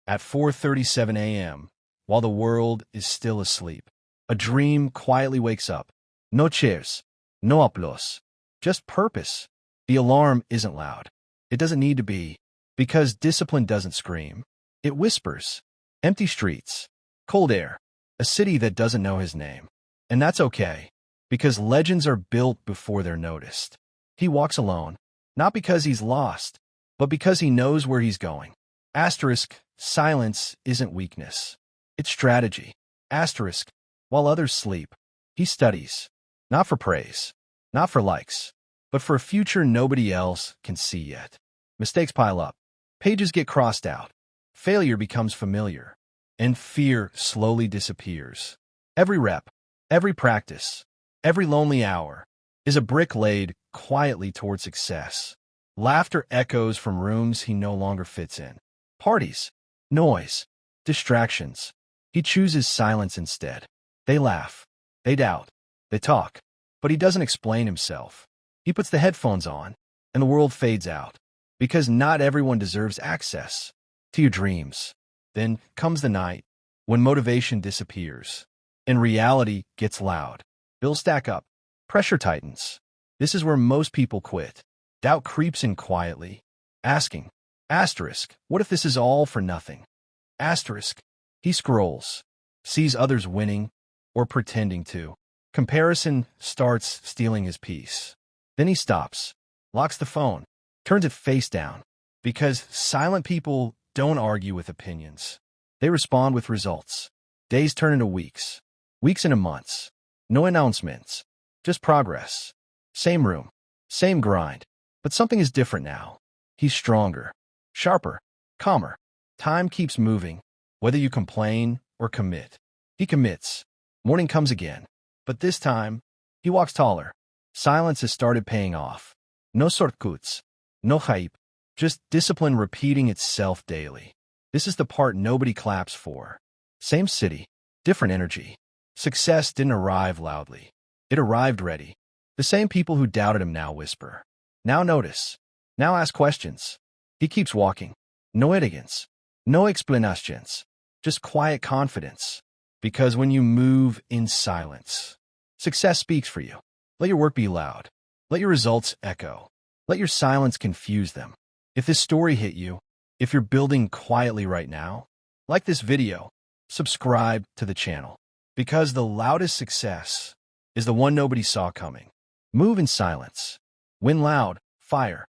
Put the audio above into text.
at 4:37 a.m., while the world is still asleep. A dream quietly wakes up. No chairs, no applause, just purpose. The alarm isn't loud. It doesn't need to be, because discipline doesn't scream. It whispers. Empty streets, cold air, a city that doesn't know his name. And that's okay, because legends are built before they're noticed. He walks alone, not because he's lost, but because he knows where he's going. Asterisk, silence isn't weakness. It's strategy. Asterisk, while others sleep, he studies. Not for praise, not for likes, but for a future nobody else can see yet. Mistakes pile up. Pages get crossed out. Failure becomes familiar. And fear slowly disappears. Every rep, every practice, every lonely hour is a brick laid quietly toward success. Laughter echoes from rooms he no longer fits in. Parties, noise, distractions. He chooses silence instead. They laugh. They doubt. They talk. But he doesn't explain himself. He puts the headphones on, and the world fades out. Because not everyone deserves access to your dreams. Then comes the night when motivation disappears and reality gets loud. Bills stack up. Pressure tightens. This is where most people quit. Doubt creeps in quietly, asking, asterisk, what if this is all for nothing? Asterisk, he scrolls, sees others winning or pretending to. Comparison starts stealing his peace. Then he stops, locks the phone, turns it face down, because silent people don't argue with opinions. They respond with results. Days turn into weeks, weeks into months. No announcements, just progress. Same room, same grind, but something is different now. He's stronger, sharper, calmer. Time keeps moving, whether you complain or commit. He commits. Morning comes again, but this time, he walks taller. Silence has started paying off. No shortcuts, no hype, just discipline repeating itself daily. This is the part nobody claps for. Same city, different energy. Success didn't arrive loudly. It arrived ready. The same people who doubted him now whisper. Now notice. Now ask questions. He keeps walking. No arrogance. No explanations. Just quiet confidence. Because when you move in silence, success speaks for you. Let your work be loud. Let your results echo. Let your silence confuse them. If this story hit you, if you're building quietly right now, like this video, subscribe to the channel. Because the loudest success is the one nobody saw coming. Move in silence. Win loud. Fire.